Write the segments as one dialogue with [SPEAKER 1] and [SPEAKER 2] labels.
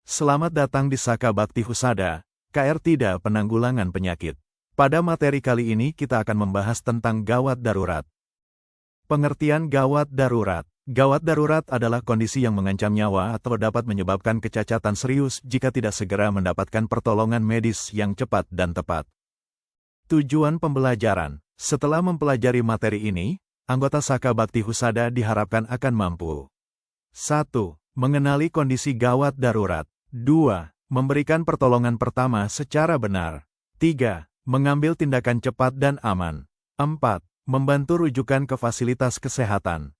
[SPEAKER 1] Selamat datang di Saka Bakti Husada, KR Tidak Penanggulangan Penyakit. Pada materi kali ini kita akan membahas tentang gawat darurat. Pengertian gawat darurat. Gawat darurat adalah kondisi yang mengancam nyawa atau dapat menyebabkan kecacatan serius jika tidak segera mendapatkan pertolongan medis yang cepat dan tepat. Tujuan pembelajaran. Setelah mempelajari materi ini, anggota Saka Bakti Husada diharapkan akan mampu 1. Mengenali kondisi gawat darurat. 2. Memberikan pertolongan pertama secara benar. 3. Mengambil tindakan cepat dan aman. 4. Membantu rujukan ke fasilitas kesehatan.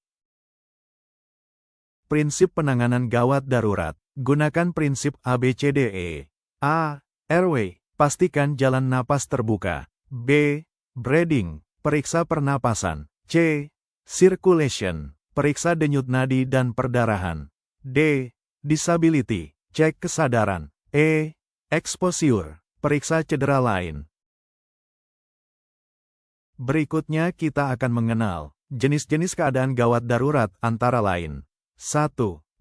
[SPEAKER 1] Prinsip penanganan gawat darurat. Gunakan prinsip ABCDE. A. Airway. Pastikan jalan napas terbuka. B. Breathing. Periksa pernapasan. C. Circulation. Periksa denyut nadi dan perdarahan. D. Disability. Cek kesadaran. E. Exposure. Periksa cedera lain. Berikutnya kita akan mengenal jenis-jenis keadaan gawat darurat antara lain. 1.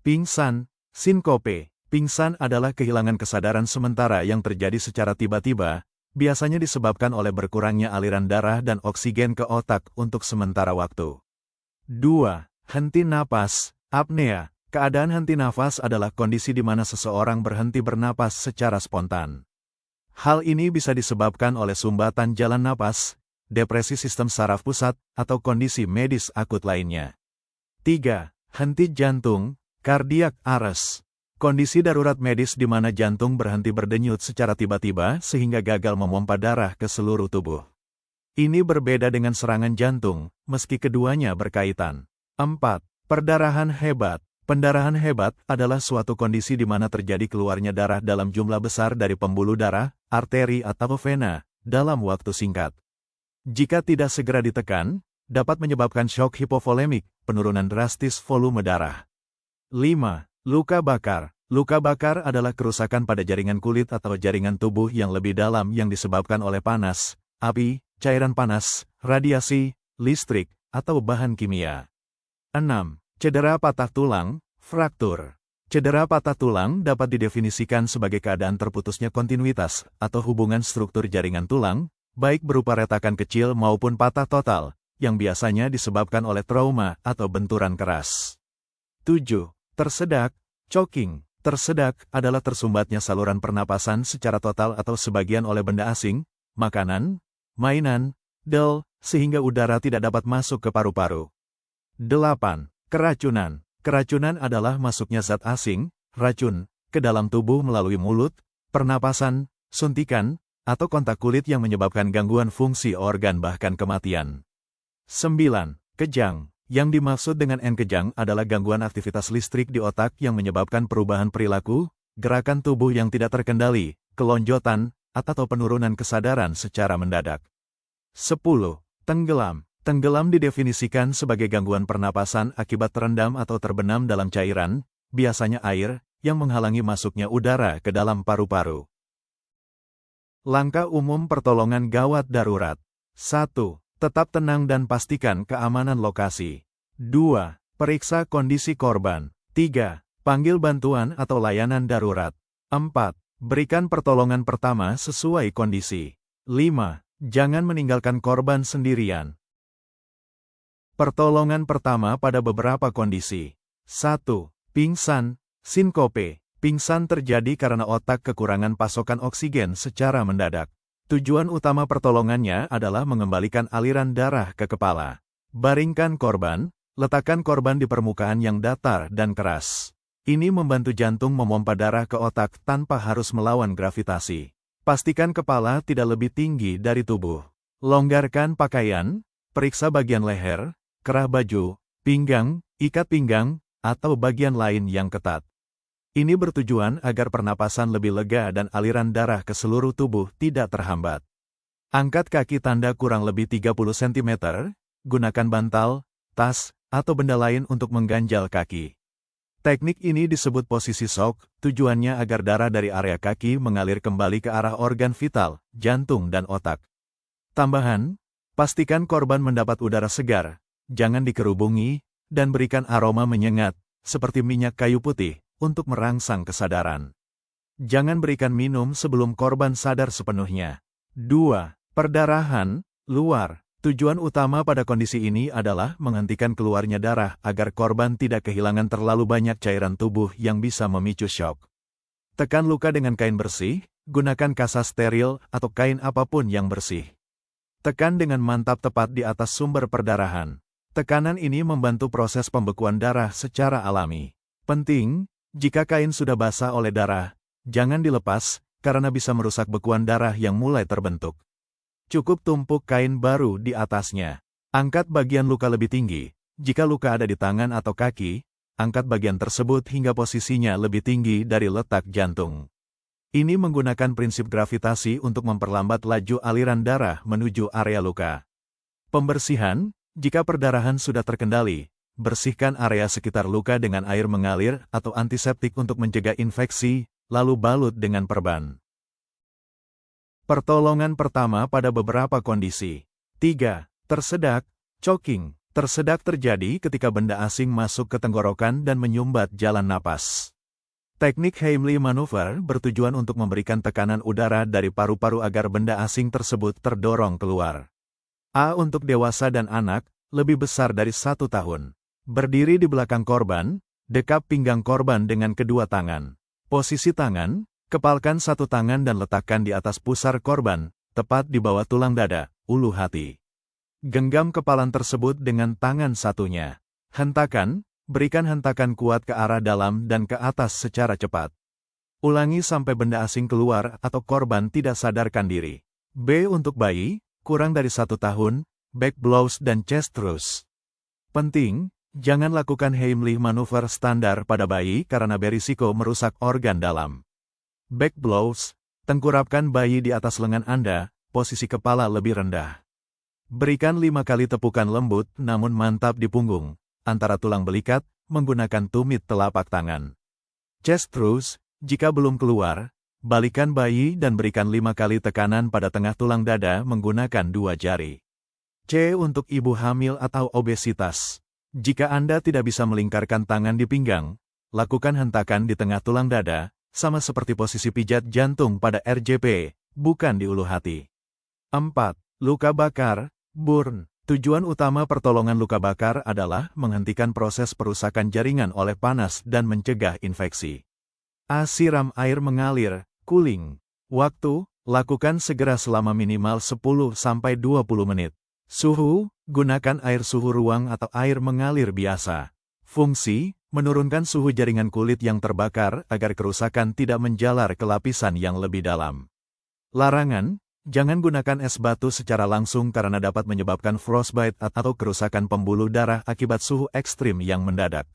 [SPEAKER 1] Pingsan, sinkope. Pingsan adalah kehilangan kesadaran sementara yang terjadi secara tiba-tiba, biasanya disebabkan oleh berkurangnya aliran darah dan oksigen ke otak untuk sementara waktu. 2. Henti napas, apnea. Keadaan henti nafas adalah kondisi di mana seseorang berhenti bernapas secara spontan. Hal ini bisa disebabkan oleh sumbatan jalan napas, depresi sistem saraf pusat, atau kondisi medis akut lainnya. 3. Henti jantung, cardiac arrest. Kondisi darurat medis di mana jantung berhenti berdenyut secara tiba-tiba sehingga gagal memompa darah ke seluruh tubuh. Ini berbeda dengan serangan jantung, meski keduanya berkaitan. 4. Perdarahan hebat. Pendarahan hebat adalah suatu kondisi di mana terjadi keluarnya darah dalam jumlah besar dari pembuluh darah, arteri atau vena, dalam waktu singkat. Jika tidak segera ditekan, dapat menyebabkan shock hipovolemik, penurunan drastis volume darah. 5. Luka bakar. Luka bakar adalah kerusakan pada jaringan kulit atau jaringan tubuh yang lebih dalam yang disebabkan oleh panas, api, cairan panas, radiasi, listrik, atau bahan kimia. 6. Cedera patah tulang, fraktur. Cedera patah tulang dapat didefinisikan sebagai keadaan terputusnya kontinuitas atau hubungan struktur jaringan tulang, baik berupa retakan kecil maupun patah total, yang biasanya disebabkan oleh trauma atau benturan keras. 7. Tersedak, choking. Tersedak adalah tersumbatnya saluran pernapasan secara total atau sebagian oleh benda asing, makanan, mainan, sehingga udara tidak dapat masuk ke paru-paru. 8. Keracunan. Keracunan adalah masuknya zat asing, racun, ke dalam tubuh melalui mulut, pernapasan, suntikan, atau kontak kulit yang menyebabkan gangguan fungsi organ bahkan kematian. 9. Kejang. Yang dimaksud dengan kejang adalah gangguan aktivitas listrik di otak yang menyebabkan perubahan perilaku, gerakan tubuh yang tidak terkendali, kelonjotan, atau penurunan kesadaran secara mendadak. 10. Tenggelam. Tenggelam didefinisikan sebagai gangguan pernapasan akibat terendam atau terbenam dalam cairan, biasanya air, yang menghalangi masuknya udara ke dalam paru-paru. Langkah umum pertolongan gawat darurat. 1. Tetap tenang dan pastikan keamanan lokasi. 2. Periksa kondisi korban. 3. Panggil bantuan atau layanan darurat. 4. Berikan pertolongan pertama sesuai kondisi. 5. Jangan meninggalkan korban sendirian. Pertolongan pertama pada beberapa kondisi. 1. Pingsan, sinkope. Pingsan terjadi karena otak kekurangan pasokan oksigen secara mendadak. Tujuan utama pertolongannya adalah mengembalikan aliran darah ke kepala. Baringkan korban, letakkan korban di permukaan yang datar dan keras. Ini membantu jantung memompa darah ke otak tanpa harus melawan gravitasi. Pastikan kepala tidak lebih tinggi dari tubuh. Longgarkan pakaian, periksa bagian leher, kerah baju, pinggang, ikat pinggang, atau bagian lain yang ketat. Ini bertujuan agar pernapasan lebih lega dan aliran darah ke seluruh tubuh tidak terhambat. Angkat kaki tanda kurang lebih 30 cm, gunakan bantal, tas, atau benda lain untuk mengganjal kaki. Teknik ini disebut posisi shock, tujuannya agar darah dari area kaki mengalir kembali ke arah organ vital, jantung dan otak. Tambahan, pastikan korban mendapat udara segar, jangan dikerubungi, dan berikan aroma menyengat, seperti minyak kayu putih, untuk merangsang kesadaran. Jangan berikan minum sebelum korban sadar sepenuhnya. 2. Perdarahan, luar. Tujuan utama pada kondisi ini adalah menghentikan keluarnya darah agar korban tidak kehilangan terlalu banyak cairan tubuh yang bisa memicu syok. Tekan luka dengan kain bersih, gunakan kasa steril atau kain apapun yang bersih. Tekan dengan mantap tepat di atas sumber perdarahan. Tekanan ini membantu proses pembekuan darah secara alami. Penting, jika kain sudah basah oleh darah, jangan dilepas, karena bisa merusak bekuan darah yang mulai terbentuk. Cukup tumpuk kain baru di atasnya. Angkat bagian luka lebih tinggi. Jika luka ada di tangan atau kaki, angkat bagian tersebut hingga posisinya lebih tinggi dari letak jantung. Ini menggunakan prinsip gravitasi untuk memperlambat laju aliran darah menuju area luka. Pembersihan, jika perdarahan sudah terkendali, bersihkan area sekitar luka dengan air mengalir atau antiseptik untuk mencegah infeksi, lalu balut dengan perban. Pertolongan pertama pada beberapa kondisi. 3. Tersedak, choking. Tersedak terjadi ketika benda asing masuk ke tenggorokan dan menyumbat jalan napas. Teknik Heimlich Maneuver bertujuan untuk memberikan tekanan udara dari paru-paru agar benda asing tersebut terdorong keluar. A. Untuk dewasa dan anak, lebih besar dari 1 tahun. Berdiri di belakang korban, dekap pinggang korban dengan kedua tangan. Posisi tangan, kepalkan satu tangan dan letakkan di atas pusar korban, tepat di bawah tulang dada, ulu hati. Genggam kepalan tersebut dengan tangan satunya. Hentakan, berikan hentakan kuat ke arah dalam dan ke atas secara cepat. Ulangi sampai benda asing keluar atau korban tidak sadarkan diri. B. Untuk bayi, kurang dari 1 tahun, back blows dan chest thrust. Penting, jangan lakukan Heimlich Maneuver standar pada bayi karena berisiko merusak organ dalam. Back blows, tengkurapkan bayi di atas lengan Anda, posisi kepala lebih rendah. Berikan 5 kali tepukan lembut namun mantap di punggung, antara tulang belikat, menggunakan tumit telapak tangan. Chest thrust, jika belum keluar, balikan bayi dan berikan 5 kali tekanan pada tengah tulang dada menggunakan 2 jari. C. Untuk ibu hamil atau obesitas. Jika Anda tidak bisa melingkarkan tangan di pinggang, lakukan hentakan di tengah tulang dada, sama seperti posisi pijat jantung pada RJP, bukan di ulu hati. 4. Luka bakar, burn. Tujuan utama pertolongan luka bakar adalah menghentikan proses perusakan jaringan oleh panas dan mencegah infeksi. A. Siram air mengalir, cooling. Waktu, lakukan segera selama minimal 10-20 menit. Suhu, gunakan air suhu ruang atau air mengalir biasa. Fungsi, menurunkan suhu jaringan kulit yang terbakar agar kerusakan tidak menjalar ke lapisan yang lebih dalam. Larangan, jangan gunakan es batu secara langsung karena dapat menyebabkan frostbite atau kerusakan pembuluh darah akibat suhu ekstrim yang mendadak.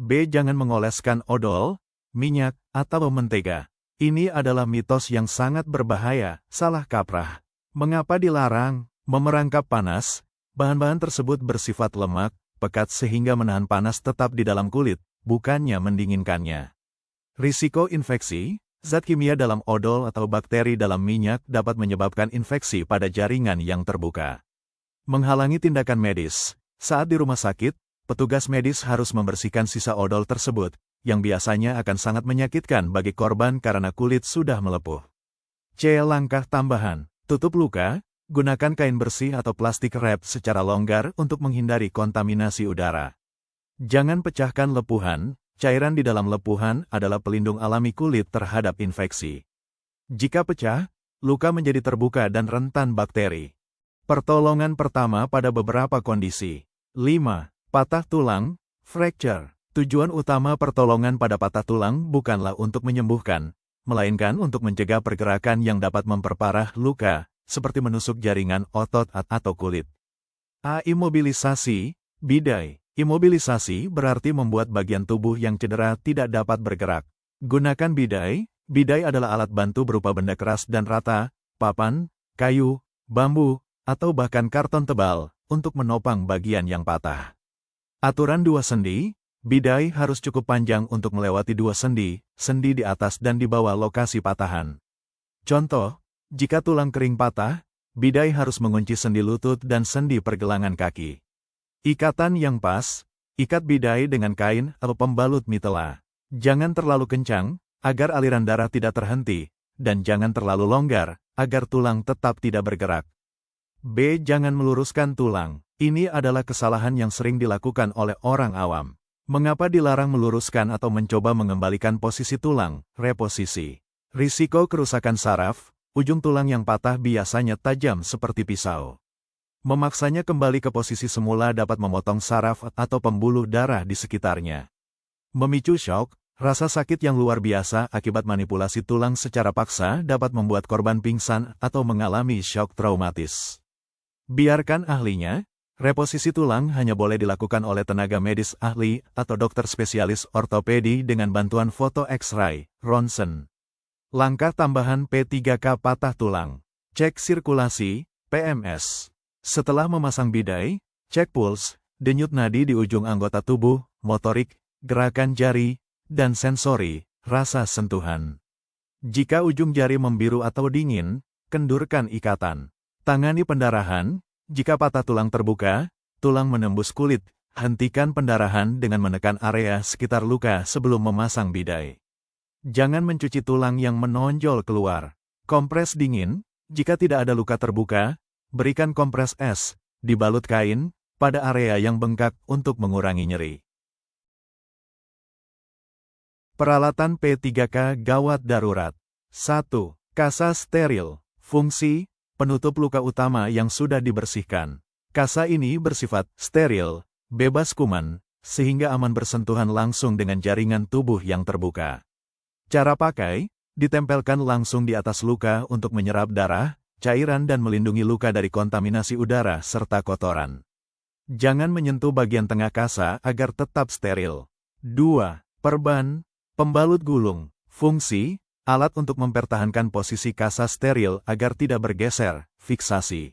[SPEAKER 1] B. Jangan mengoleskan odol, minyak, atau mentega. Ini adalah mitos yang sangat berbahaya, salah kaprah. Mengapa dilarang? Memerangkap panas, bahan-bahan tersebut bersifat lemak, pekat sehingga menahan panas tetap di dalam kulit, bukannya mendinginkannya. Risiko infeksi. Zat kimia dalam odol atau bakteri dalam minyak dapat menyebabkan infeksi pada jaringan yang terbuka. Menghalangi tindakan medis. Saat di rumah sakit, petugas medis harus membersihkan sisa odol tersebut, yang biasanya akan sangat menyakitkan bagi korban karena kulit sudah melepuh. C. Langkah tambahan. Tutup luka, gunakan kain bersih atau plastik wrap secara longgar untuk menghindari kontaminasi udara. Jangan pecahkan lepuhan. Cairan di dalam lepuhan adalah pelindung alami kulit terhadap infeksi. Jika pecah, luka menjadi terbuka dan rentan bakteri. Pertolongan pertama pada beberapa kondisi. 5. Patah tulang, fracture. Tujuan utama pertolongan pada patah tulang bukanlah untuk menyembuhkan, melainkan untuk mencegah pergerakan yang dapat memperparah luka, seperti menusuk jaringan otot atau kulit. A. Imobilisasi, bidai. Imobilisasi berarti membuat bagian tubuh yang cedera tidak dapat bergerak. Gunakan bidai. Bidai adalah alat bantu berupa benda keras dan rata, papan, kayu, bambu, atau bahkan karton tebal, untuk menopang bagian yang patah. Aturan 2 sendi. Bidai harus cukup panjang untuk melewati 2 sendi, sendi di atas dan di bawah lokasi patahan. Contoh, jika tulang kering patah, bidai harus mengunci sendi lutut dan sendi pergelangan kaki. Ikatan yang pas, ikat bidai dengan kain atau pembalut mitela. Jangan terlalu kencang, agar aliran darah tidak terhenti, dan jangan terlalu longgar, agar tulang tetap tidak bergerak. B. Jangan meluruskan tulang. Ini adalah kesalahan yang sering dilakukan oleh orang awam. Mengapa dilarang meluruskan atau mencoba mengembalikan posisi tulang, reposisi? Risiko kerusakan saraf, ujung tulang yang patah biasanya tajam seperti pisau. Memaksanya kembali ke posisi semula dapat memotong saraf atau pembuluh darah di sekitarnya. Memicu shock, rasa sakit yang luar biasa akibat manipulasi tulang secara paksa dapat membuat korban pingsan atau mengalami shock traumatis. Biarkan ahlinya, reposisi tulang hanya boleh dilakukan oleh tenaga medis ahli atau dokter spesialis ortopedi dengan bantuan foto X-ray, ronsen. Langkah tambahan P3K patah tulang. Cek sirkulasi, PMS. Setelah memasang bidai, cek puls, denyut nadi di ujung anggota tubuh, motorik, gerakan jari, dan sensori, rasa sentuhan. Jika ujung jari membiru atau dingin, kendurkan ikatan. Tangani pendarahan, jika patah tulang terbuka, tulang menembus kulit, hentikan pendarahan dengan menekan area sekitar luka sebelum memasang bidai. Jangan mencuci tulang yang menonjol keluar. Kompres dingin, jika tidak ada luka terbuka, berikan kompres es, dibalut kain, pada area yang bengkak untuk mengurangi nyeri. Peralatan P3K gawat darurat. 1. Kasa steril. Fungsi, penutup luka utama yang sudah dibersihkan. Kasa ini bersifat steril, bebas kuman, sehingga aman bersentuhan langsung dengan jaringan tubuh yang terbuka. Cara pakai, ditempelkan langsung di atas luka untuk menyerap darah, cairan dan melindungi luka dari kontaminasi udara serta kotoran. Jangan menyentuh bagian tengah kasa agar tetap steril. 2. Perban, pembalut gulung. Fungsi, alat untuk mempertahankan posisi kasa steril agar tidak bergeser, fiksasi.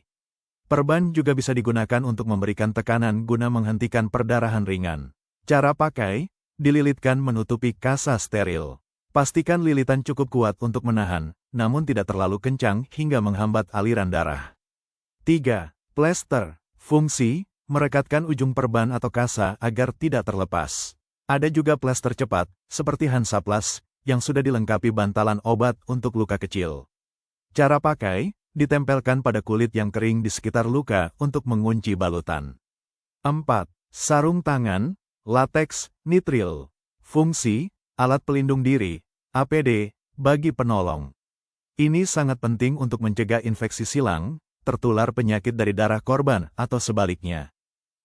[SPEAKER 1] Perban juga bisa digunakan untuk memberikan tekanan guna menghentikan perdarahan ringan. Cara pakai, dililitkan menutupi kasa steril. Pastikan lilitan cukup kuat untuk menahan, namun tidak terlalu kencang hingga menghambat aliran darah. 3. Plester. Fungsi, merekatkan ujung perban atau kasa agar tidak terlepas. Ada juga plester cepat, seperti Hansaplast, yang sudah dilengkapi bantalan obat untuk luka kecil. Cara pakai, ditempelkan pada kulit yang kering di sekitar luka untuk mengunci balutan. 4. Sarung tangan, lateks, nitril. Fungsi, alat pelindung diri, APD, bagi penolong. Ini sangat penting untuk mencegah infeksi silang, tertular penyakit dari darah korban atau sebaliknya.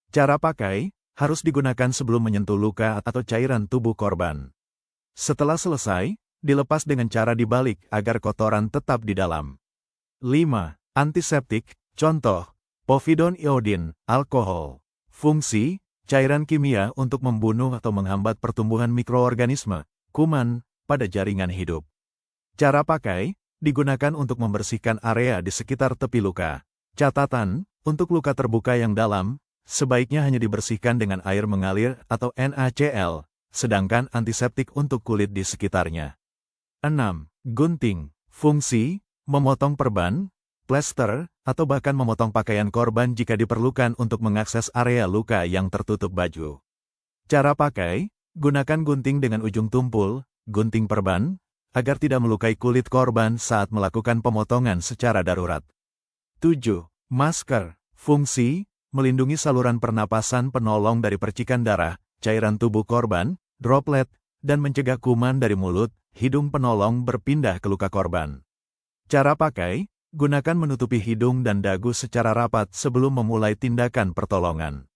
[SPEAKER 1] Cara pakai, harus digunakan sebelum menyentuh luka atau cairan tubuh korban. Setelah selesai, dilepas dengan cara dibalik agar kotoran tetap di dalam. 5. Antiseptik, contoh, povidone iodine, alkohol. Fungsi, cairan kimia untuk membunuh atau menghambat pertumbuhan mikroorganisme, kuman, pada jaringan hidup. Cara pakai, digunakan untuk membersihkan area di sekitar tepi luka. Catatan, untuk luka terbuka yang dalam, sebaiknya hanya dibersihkan dengan air mengalir atau NaCl, sedangkan antiseptik untuk kulit di sekitarnya. 6. Gunting. Fungsi, memotong perban, plester, atau bahkan memotong pakaian korban jika diperlukan untuk mengakses area luka yang tertutup baju. Cara pakai, gunakan gunting dengan ujung tumpul, gunting perban, agar tidak melukai kulit korban saat melakukan pemotongan secara darurat. 7. Masker. Fungsi, melindungi saluran pernapasan penolong dari percikan darah, cairan tubuh korban, droplet, dan mencegah kuman dari mulut, hidung penolong berpindah ke luka korban. Cara pakai, gunakan menutupi hidung dan dagu secara rapat sebelum memulai tindakan pertolongan.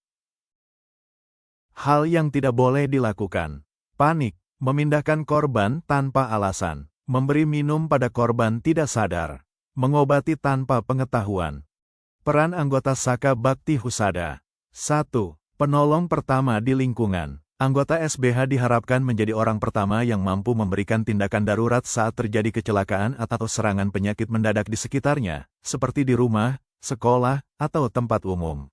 [SPEAKER 1] Hal yang tidak boleh dilakukan. Panik. Memindahkan korban tanpa alasan, memberi minum pada korban tidak sadar, mengobati tanpa pengetahuan. Peran anggota Saka Bakti Husada. 1. Penolong pertama di lingkungan. Anggota SBH diharapkan menjadi orang pertama yang mampu memberikan tindakan darurat saat terjadi kecelakaan atau serangan penyakit mendadak di sekitarnya, seperti di rumah, sekolah, atau tempat umum.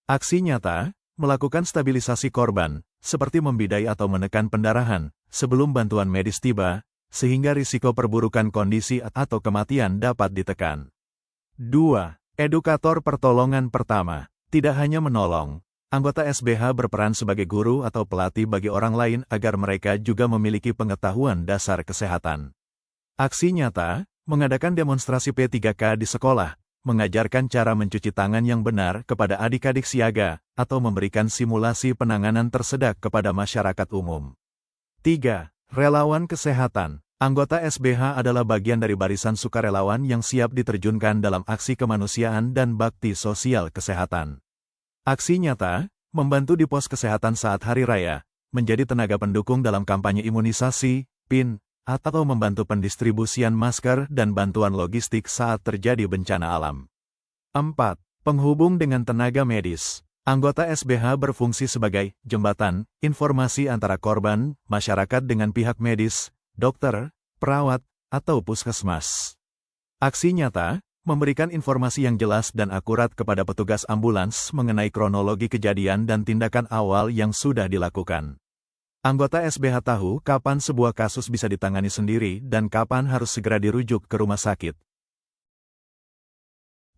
[SPEAKER 1] Aksi nyata, melakukan stabilisasi korban, seperti membidai atau menekan pendarahan, sebelum bantuan medis tiba, sehingga risiko perburukan kondisi atau kematian dapat ditekan. 2. Edukator pertolongan pertama, tidak hanya menolong, Anggota SBH berperan sebagai guru atau pelatih bagi orang lain agar mereka juga memiliki pengetahuan dasar kesehatan. Aksi nyata, mengadakan demonstrasi P3K di sekolah, mengajarkan cara mencuci tangan yang benar kepada adik-adik siaga, atau memberikan simulasi penanganan tersedak kepada masyarakat umum. 3. Relawan kesehatan. Anggota SBH adalah bagian dari barisan sukarelawan yang siap diterjunkan dalam aksi kemanusiaan dan bakti sosial kesehatan. Aksi nyata, membantu di pos kesehatan saat hari raya, menjadi tenaga pendukung dalam kampanye imunisasi, PIN, atau membantu pendistribusian masker dan bantuan logistik saat terjadi bencana alam. 4. Penghubung dengan tenaga medis. Anggota SBH berfungsi sebagai jembatan informasi antara korban, masyarakat dengan pihak medis, dokter, perawat, atau puskesmas. Aksi nyata, memberikan informasi yang jelas dan akurat kepada petugas ambulans mengenai kronologi kejadian dan tindakan awal yang sudah dilakukan. Anggota SBH tahu kapan sebuah kasus bisa ditangani sendiri dan kapan harus segera dirujuk ke rumah sakit.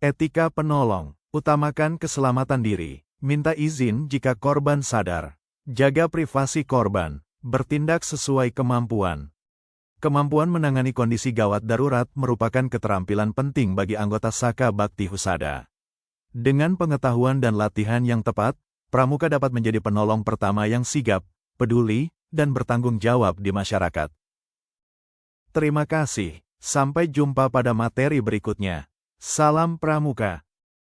[SPEAKER 1] Etika penolong. Utamakan keselamatan diri. Minta izin jika korban sadar. Jaga privasi korban. Bertindak sesuai kemampuan. Kemampuan menangani kondisi gawat darurat merupakan keterampilan penting bagi anggota Saka Bakti Husada. Dengan pengetahuan dan latihan yang tepat, pramuka dapat menjadi penolong pertama yang sigap, peduli, dan bertanggung jawab di masyarakat. Terima kasih. Sampai jumpa pada materi berikutnya. Salam Pramuka.